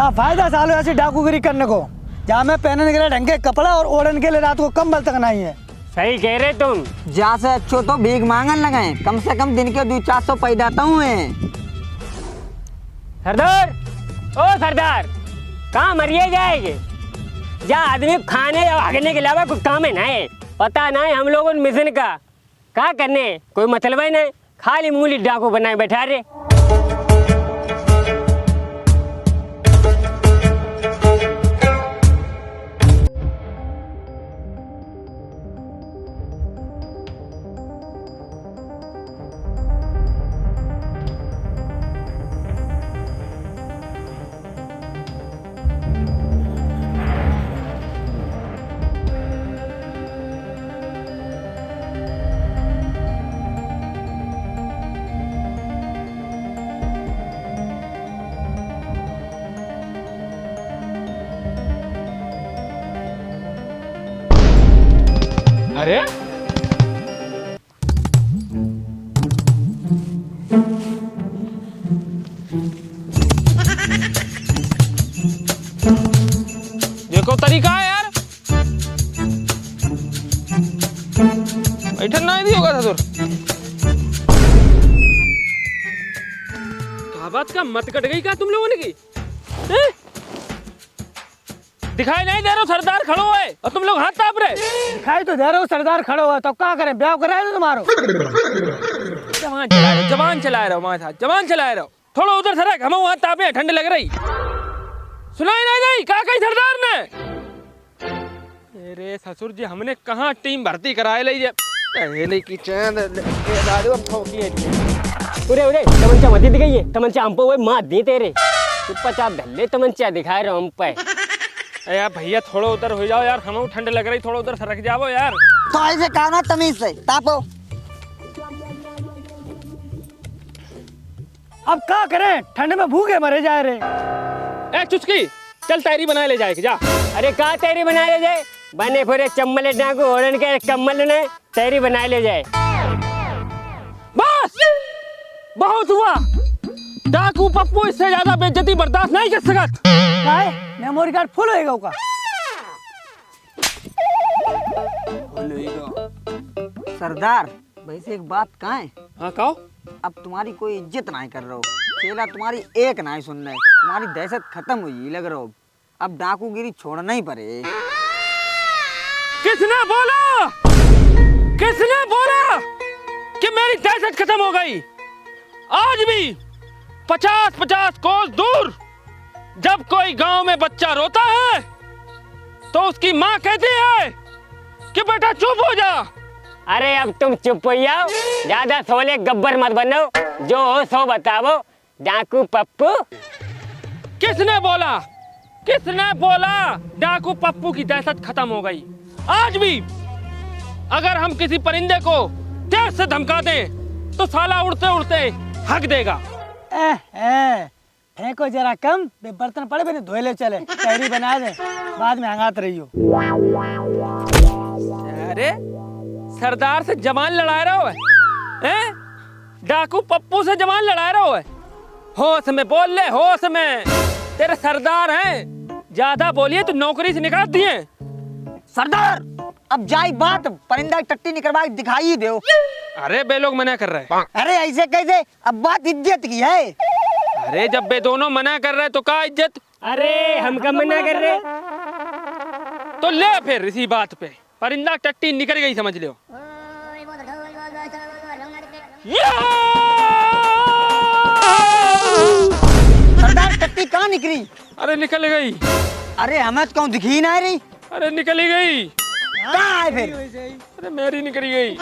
का फायदा सालों ऐसी डाकूगिरी करने को, जहाँ मैं पहनने के लिए ढंग के कपड़ा और ओढ़ने के लिए रात को कंबल तक नहीं है। सही कह रहे तुम। जा से अच्छो तो भीख मांगन लगे, कम से कम दिन के 200-400 पैदा हुए। सरदार, ओ सरदार, कहाँ मरिए जाएंगे? जा आदमी खाने या भागने के अलावा कुछ काम है ना है। पता नहीं हम लोगों ने मिशन का क्या करने, कोई मतलब ही नहीं, खाली मूली डाकू बनाए बैठा रहे। अरे देखो तरीका है यार, बैठन नहीं होगा था तुर कहा बात का मत कट गई क्या तुम लोगों ने की? दिखाई नहीं दे रहा सरदार खड़ो है और तुम लोग हाथ ताप रहे। दिखाई तो दे रहे हो सरदार खड़े हुआ, तो क्या करें, ब्याह कराए तो तुम्हारो। जबान चला रहे हो माँ साहब, जबान चला रहे हो। थोड़ा उधर सरक, हम वहाँ तापे, ठंड लग रही। सुनाई नहीं कहा कही सरदार ने। अरे ससुर जी, हमने कहाँ टीम भर्ती कराए लीजिए। उरे उरे तमंचा मत दी गई है, तमंचा हम पे मार दी तेरे। चुपचाप धल्ले तमंचा दिखाए रहो हम पे। यार भैया थोड़ा उधर हो जाओ यार, हमें ठंड लग रही, थोड़ा उधर सरक जाओ यार। तो ऐसे कहा ना तमीज से तापो। अब क्या करें, ठंड में भूखे मरे जा रहे। ए चुस्की, चल तैयारी बना ले जाए जा। अरे कहा तैयारी बना ले जाए, बने फिर चम्मल डाकू ओढ़न के कम्बल ने तैयारी बना ले जाए। बस बहुत हुआ, डाकू पप्पू इससे ज्यादा बेइज्जती बर्दाश्त नहीं कर सकत। मेमोरी कार्ड फुल होएगा का। सरदार वैसे एक बात कहें, हाँ कहो। अब तुम्हारी कोई इज्जत नहीं कर रहा हो, चेला तुम्हारी एक नहीं सुन रहे, तुम्हारी दहशत खत्म हुई लग रहा हो, अब डाकूगिरी छोड़ना ही पड़े। किसने बोला, किसने बोला कि मेरी दहशत खत्म हो गई? आज भी 50-50 कोस दूर जब कोई गांव में बच्चा रोता है तो उसकी माँ कहती है कि बेटा चुप हो जा। अरे अब तुम चुप हो जाओ, ज्यादा सोले गब्बर मत बनो, जो हो सो बताओ। डाकू पप्पू, किसने बोला, किसने बोला डाकू पप्पू की दहशत खत्म हो गई? आज भी अगर हम किसी परिंदे को तेज से धमका दें तो साला उड़ते उड़ते हक देगा। फेंको जरा कम, बर्तन पड़े भी धोए ले, चले तैयारी बना दे, बाद में हंगात रही हो। अरे सरदार से जवान लड़ा रहा हो हैं? डाकू पप्पू से जवान लड़ा रहा हो? होश में बोल ले, होश में, तेरे सरदार हैं, ज्यादा बोलिए तो नौकरी से निकाल दिए। सरदार अब जाई बात, परिंदा की टट्टी निकलवा के दिखाई ही दो। अरे बे लोग मना कर रहे हैं। अरे ऐसे कैसे, अब बात इज्जत की है। अरे जब बे दोनों मना कर रहे तो का इज्जत? अरे हम कब मना कर रहे? तो ले फिर इसी बात पे, परिंदा टट्टी निकल गई समझ लो। सरदार टट्टी कहाँ निकली? अरे निकल गई। अरे हमें तो कहूँ दिखी ना रही। अरे निकल ही गई। कहाँ है फिर? अरे मेरी निकली गई।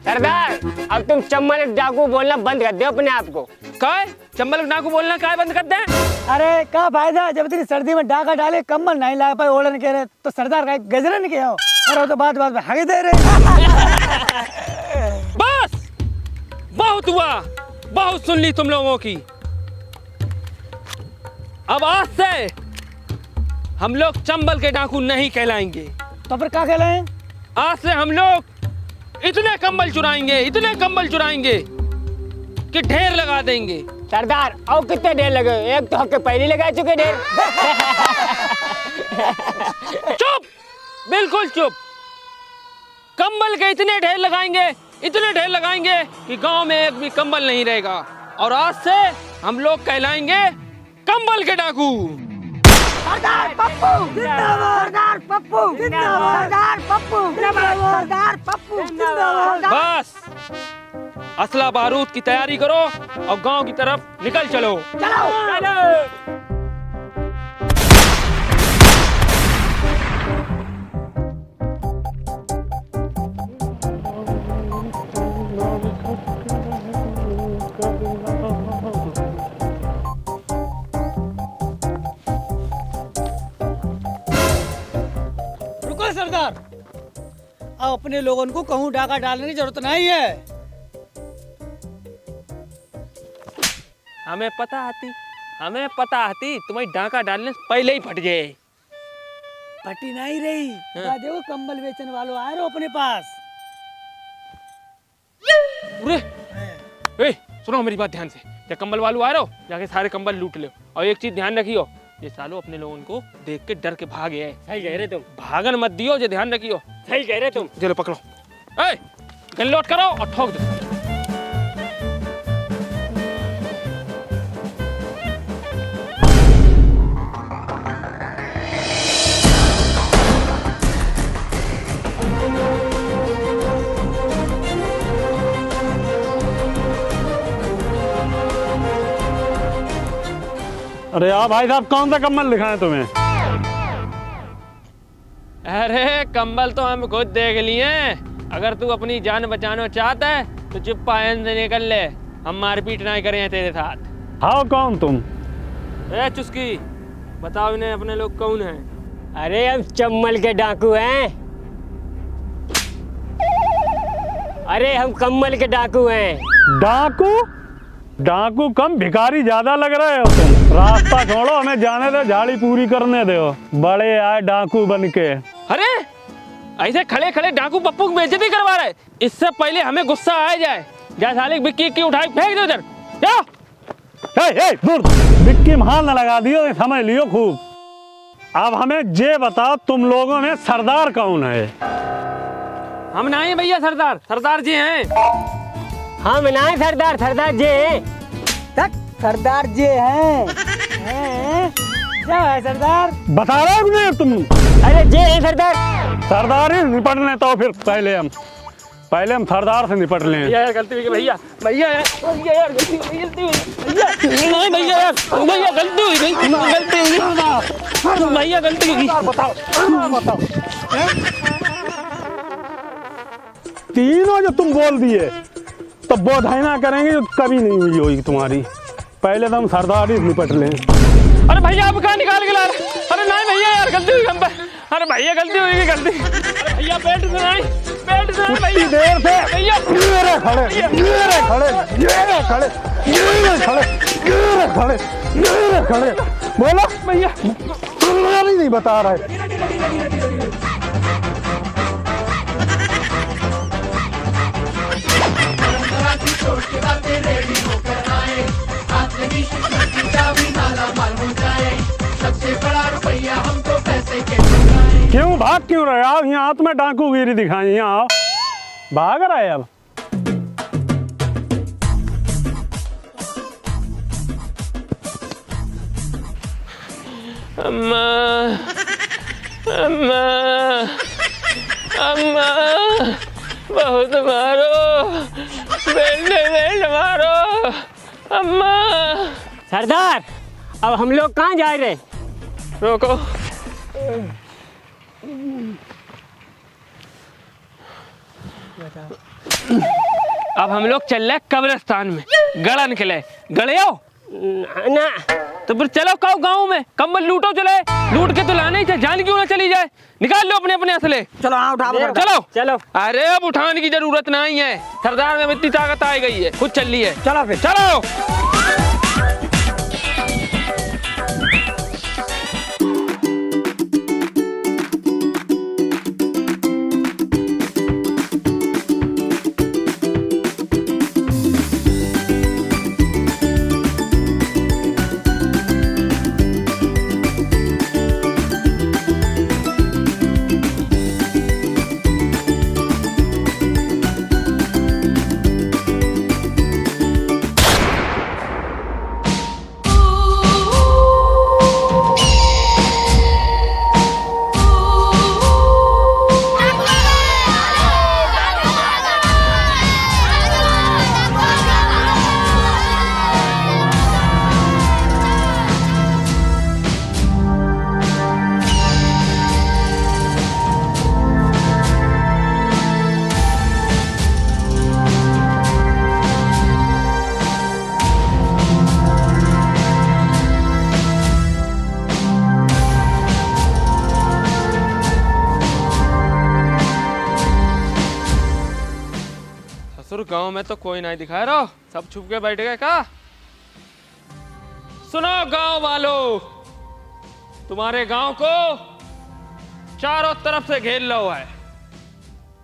सरदार अब तुम चम्मल डाकू बोलना बंद कर दो अपने आप को। काय चम्बल डाकू बोलना काय बंद कर दे? अरे क्या फायदा, जब इतनी सर्दी में डाका डाले, कम्बल नहीं ला पाए ओढ़ने के रहे, तो सरदार का गजरा नहीं किया हो, और वो तो बात बात में हगे दे रहे। बस बहुत हुआ, बहुत सुन ली तुम लोगों की। अब आज से हम लोग चंबल के डाकू नहीं कहलाएंगे। तो फिर क्या कहलाएं? आज से हम लोग इतने कंबल चुराएंगे कि ढेर लगा देंगे। सरदार और कितने ढेर लगे? एक तो हक पहले लगा चुके ढेर। चुप, बिल्कुल चुप। कंबल के इतने ढेर लगाएंगे कि गांव में एक भी कंबल नहीं रहेगा। और आज से हम लोग कहलाएंगे कंबल के डाकू। सरदार पप्पू जिंदाबाद, सरदार पप्पू जिंदाबाद, सरदार पप्पू जिंदाबाद, सरदार पप्पू जिंदाबाद। बस असला बारूद की तैयारी करो और गांव की तरफ निकल चलो। रुको सरदार, अब अपने लोगों को कहूँ डाका डालने की जरूरत नहीं है। हमें पता आती तुम्हें डाका डालने से पहले ही फट जाए। फटी नहीं रही। देखो कंबल बेचने वालों आए रहो अपने पास। अरे ए, सुनो मेरी बात ध्यान से। जब कंबल वालों आ रहे हो जाके सारे कंबल लूट लो। और एक चीज ध्यान रखियो, ये सालों अपने लोगों को देख के डर के भागे है। सही कह रहे तुम, भागन मत दियो, ये ध्यान रखियो। सही कह रहे तुम। चलो पकड़ो, ए गन लोड करो और ठोक दो। अरे यार भाई साहब, कौन सा कम्बल दिखाएं तुम्हें? अरे कंबल तो हम खुद देख लिए। अगर तू अपनी जान बचाना चाहता है तो चुप आयन से निकल ले, हम मारपीट नहीं करें तेरे साथ। हाँ, कौन तुम? ए चुस्की, बताओ इन्हें अपने लोग कौन हैं? अरे हम चम्मल के डाकू हैं। अरे हम कम्बल के डाकू हैं। डाकू कम, भिखारी ज्यादा लग रहे हो तुम। रास्ता छोड़ो, हमें जाने दो, झाड़ी पूरी करने दो। बड़े आए डाकू बन के। अरे ऐसे खड़े खड़े डाकू पप्पू की बेइज्जती करवा रहे। इससे पहले हमें गुस्सा आ जाए, जा साले बिक्की की उठाई फेंक दो इधर। जा दूर, बिक्की महाल न लगा दियो, समझ लियो खूब। अब हमें ये बताओ, तुम लोगों में सरदार कौन है? हम ना हैं भैया सरदार जी हैं। हम ना सरदार जी हैं। तक सरदार जी हैं। क्या है सरदार? बता रहे हो नहीं तुम? अरे जे हैं सरदार। सरदार ही निपटने तो फिर पहले हम सरदार से निपट लें। यार गलती हुई भैया यार गलती हुई नहीं भैया यार, भैया गलती हुई भैया गलती हुई। बताओ तीनों जो तुम बोल दिए तो बोधाइना करेंगे जो कभी नहीं हुई होगी तुम्हारी। पहले तो हम सरदार ही निपट लें। अरे भैया आप कहाँ निकाल के ला रहे? अरे नहीं भैया यार गलती हुई हम पे। अरे भैया गलती हुई गलती। अरे भैया पेट से नहीं भैया देर से भैया खड़े बोलो भैया, नहीं बता रहे। क्यों भाग क्यों रहे? आओ यहाँ तुम्हें डाकूगिरी दिखाई। यहाँ आओ, भाग रहे अब। अम्मा अम्मा अम्मा बहुत मारो, बेल्ट मारो अम्मा। सरदार, अब हम लोग कहाँ जा रहे? रोको, अब हम लोग चल रहे कब्रिस्तान में गड़न के लिए। गड़े आओ ना तो फिर चलो काओ गाँव में कंबल लूटो। चले लूट के तो लाने ही थे, जान क्यों ना चली जाए। निकाल लो अपने अपने असले। चलो हाँ उठा लो। चलो। अरे अब उठाने की जरूरत नहीं है, सरदार में इतनी ताकत आ गई है, खुद चल ली है। चलो फिर चलो। गांव में तो कोई नहीं दिखा रहा, सब छुप के बैठ गए का। सुनो गांव वालों, तुम्हारे गांव को चारों तरफ से घेर लो है,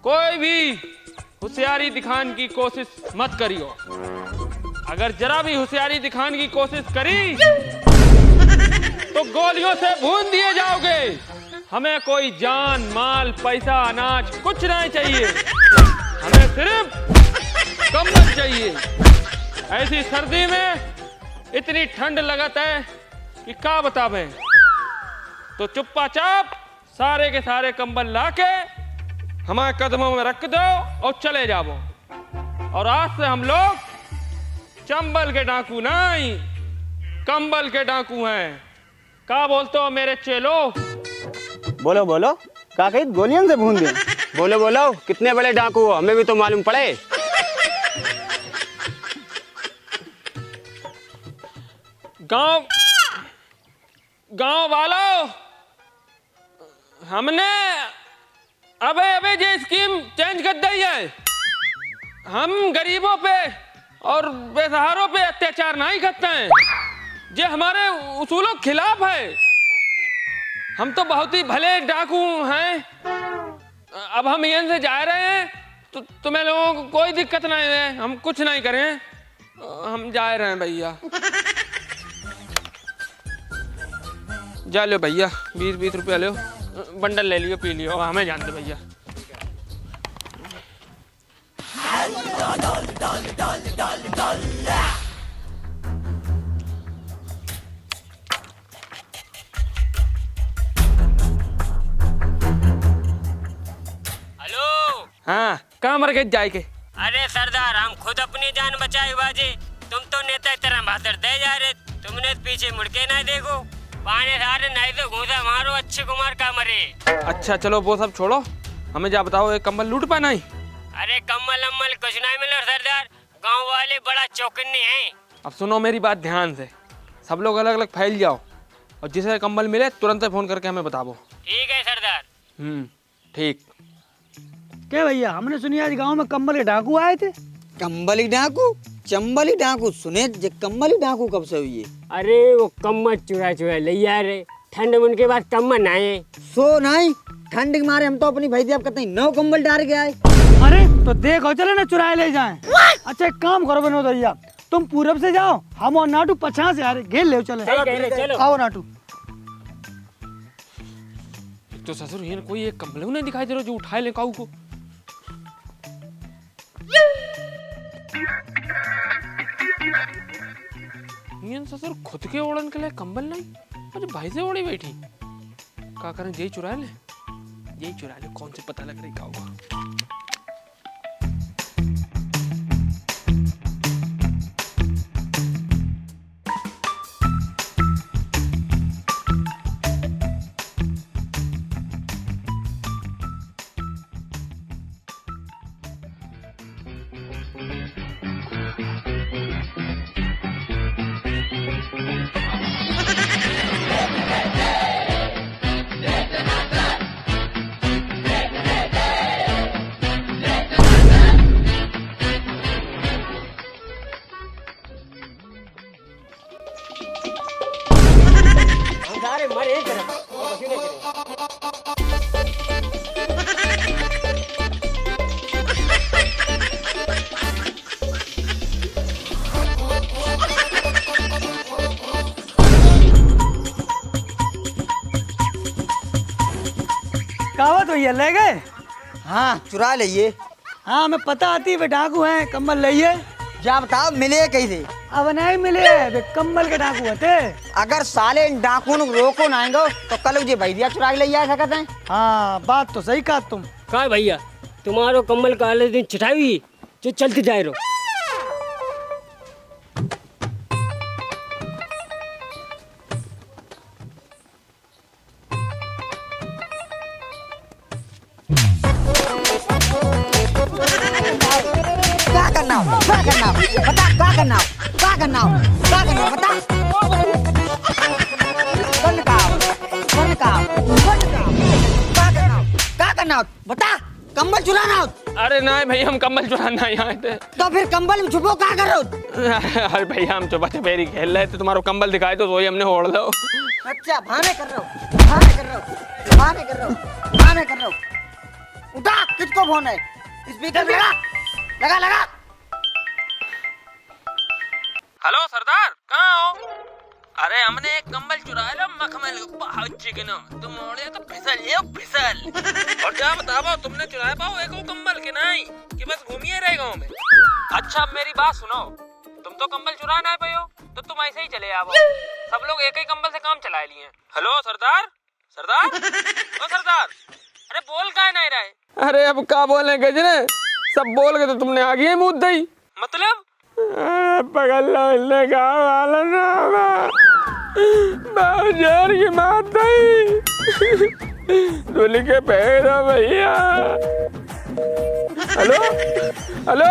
कोई भी होशियारी दिखाने की कोशिश मत करियो। अगर जरा भी होशियारी दिखाने की कोशिश करी तो गोलियों से भून दिए जाओगे। हमें कोई जान माल पैसा अनाज कुछ नहीं चाहिए, हमें सिर्फ कम्बल चाहिए। ऐसी सर्दी में इतनी ठंड लगत है कि क्या बतावें। तो चुप्पा चाप सारे के सारे कंबल लाके हमारे कदमों में रख दो और चले जाओ। और आज से हम लोग चंबल के डाकू नहीं, कंबल के डाकू हैं। क्या बोलते हो मेरे चेलो? बोलो बोलो, का कही गोलियों से भून दे। बोलो बोलो, कितने बड़े डाकू हो, हमें भी तो मालूम पड़े। गांव वालों, हमने अबे ये स्कीम चेंज कर दी है। हम गरीबों पे और बेसहारों पे अत्याचार नहीं करते हैं, ये हमारे उसूलों के खिलाफ है। हम तो बहुत ही भले डाकू हैं। अब हम यहाँ से जा रहे हैं तो तुम्हें लोगों को कोई दिक्कत नहीं है, हम कुछ नहीं करें, हम जा रहे हैं भैया। जा लो भैया, 20-20 रुपया लो, बंडल ले लियो, पी लियो, हमें जान दो भैया। हेलो। हाँ, कहाँ मर गए जाए के? अरे सरदार, हम खुद अपनी जान बचाई बाजी, तुम तो नेता की तरह बहादुर दे जा रहे, तुमने पीछे मुड़ के नहीं देखो। पानी सारे नहीं तो घूसा मारो, अच्छे कुमार का मरे। अच्छा चलो वो सब छोड़ो, हमें जा बताओ, एक कंबल लूट पाना ही? अरे कम्बल अम्बल कुछ नहीं मिला सरदार, गांव वाले बड़ा चौकन्ने हैं। अब सुनो मेरी बात ध्यान से, सब लोग अलग अलग फैल जाओ और जिसे कंबल मिले तुरंत फोन करके हमें बताओ। ठीक है सरदार। ठीक। क्या भैया, हमने सुनी आज गांव में कंबल के डाकू आए थे। कंबली डाकू चंबली डाकू सुने, जे कंबली डाकू कब से हुई है? अरे वो कम्मल चुरा चुरा ले जा रहे, ठंड में उनके पास कम्मल नहीं। सो नहीं, ठंड के मारे हम तो अपनी भैया कहते हैं 9 कंबल डाल के आए। अरे तो देखो, चले ना चुराए ले जाएं। अच्छा एक काम करो बनो भैया, तुम पूरब से जाओ, हम और नाटू 50 से आ रहे, घेर ले चले। चलो आओ नाटू। तो ससुर ये कोई एक कंबल नहीं दिखाई दे रहा जो उठाए ले काऊ को। ये ससुर खुद के ओढ़न के लिए कंबल नहीं, अरे भाई से ओढ़ी बैठी। क्या करें, यही चुरा ले, यही चुरा ले, कौन से पता लग रही का होगा। सारे मरे एक तरफ। कहावत हुई है, ले गए। हाँ चुरा लिए। हाँ हमें पता आती है डाकू हैं, कंबल लाइए। जा बताओ मिले कैसे? अब नहीं मिले, वे कंबल के डाकू होते। अगर साले इन डाकुओं को रोको ना आएंगे तो कल मुझे भैया चुरा के ले जा सकते हैं। हाँ बात तो सही कहा तुम। कहा भैया, तुम्हारो कम्बल का अलग दिन छिटाई जो चलते जाए रो। क्या करना हो? क्या करना हो? बता क्या करना हो? क्या करना हो? क्या करना हो? बता। बंद का, बंद का, बंद का। क्या करना हो? क्या करना हो? बता। कंबल चुराना हो अरे नहीं भैया हम कंबल चुराना यहाँ आए थे। तो फिर कंबल में छुपो क्या कर रहे हो? अरे भैया हम चुपा चुपेरी खेल रहे थे, तुम्हारा कंबल दिखाए तो वही हमने ओढ़ लो। अच्छा बहाने कर रहे हो, बहाने कर रहे हो, बहाने कर रहे हो, बहाने कर रहे हो। उठा, किसको फोन है? स्पीकर लगा, लगा लगा। हेलो सरदार, कहाँ हो? अरे हमने एक कंबल चुराया लो मखमल बहुत चिकनो, तुम ओढ़े तो फिसल ये फिसल। और क्या बताओ तुमने चुराया पाओ एक कंबल के नहीं कि बस घूमिए रहे गाँव में। अच्छा मेरी बात सुनो, तुम तो कंबल चुरा ना पाए हो तो तुम ऐसे ही चले आओ, सब लोग एक ही कंबल से काम चला लिए। हेलो सरदार, सरदार ओ सरदार, अरे बोल का नहीं रहे? अरे अब क्या बोले गजरे, सब बोल के तो तुमने आगे मुँह दई। मतलब पगला मिलने का वाला ना बहुत जोर की बात दई धुल के पैर भैया। हेलो हेलो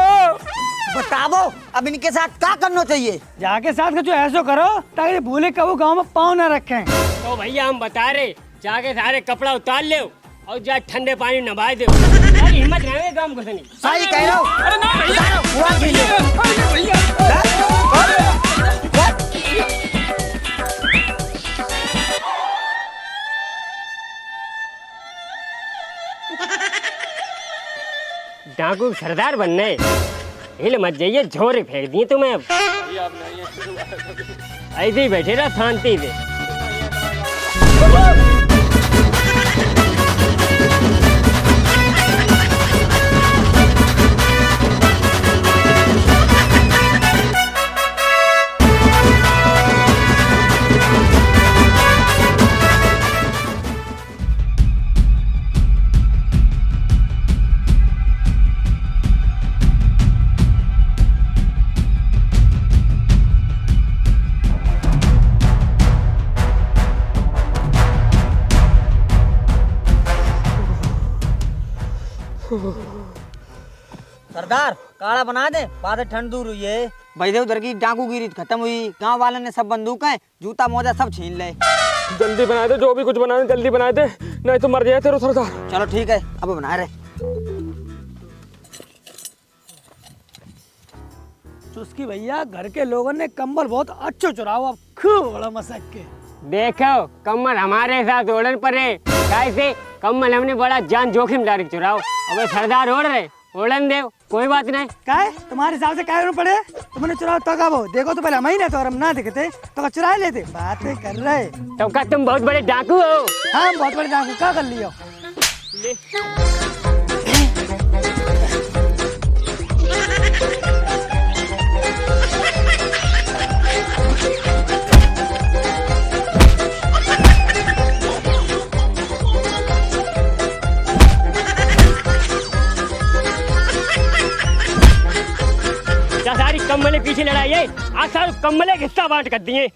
बताओ अब इनके साथ क्या करना चाहिए? जाके साथ का जो ऐसो करो ताकि भूले कबू गाँव में पाँव न रखें। तो भैया हम बता रहे, जाके सारे कपड़ा उतार ले और जा ठंडे पानी नहा दे। यार हिम्मत रहे गांव को नहीं। सही कह रहे हो। अरे ना भैया, हुआ कीजिए। अरे भैया डाकू सरदार बनने हिल मत जाइए, झोरे फेंक दिए तुम्हें। अब ऐसे ही बैठे रहो शांति से। सरदार काढ़ा बना दे, बाद में ठंड दूर हुई है। भाई उधर की डाकू गिरी खत्म हुई, गांव वालों ने सब बंदूकें जूता मोजा सब छीन ले। जल्दी बना दे, जो भी कुछ बनाने जल्दी बना दे, नहीं तो मर जाए तेरे सरदार। चलो ठीक है, अब बना रहे। चुस्की भैया घर के लोगों ने कंबल बहुत अच्छो चुराओ, अब खूब बड़ा मसक के। देखो कम्बल हमारे साथ ओढ़न पर है, कैसे कम्बल हमने बड़ा जान जोखिम डाल के चुराओ। अबे सरदार ओढ़ रहे, ओढ़न दे, कोई बात नहीं। काय तुम्हारे हिसाब से काय पड़े? तुमने चुराओ तो कब हो? देखो तो पहले हम ही ना, तो और हम ना दिखते तो चुरा लेते। बातें कर रहे तो क्या तुम बहुत बड़े डाकू हो? हाँ हम बहुत बड़े डाकू, क्या कर लियो? सारी कम्बले पीछे लड़ाई है, आज सारे कम्बले हिस्सा बांट कर दिए।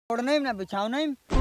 ओढ़ नहीं ना बिछाओ नहीं।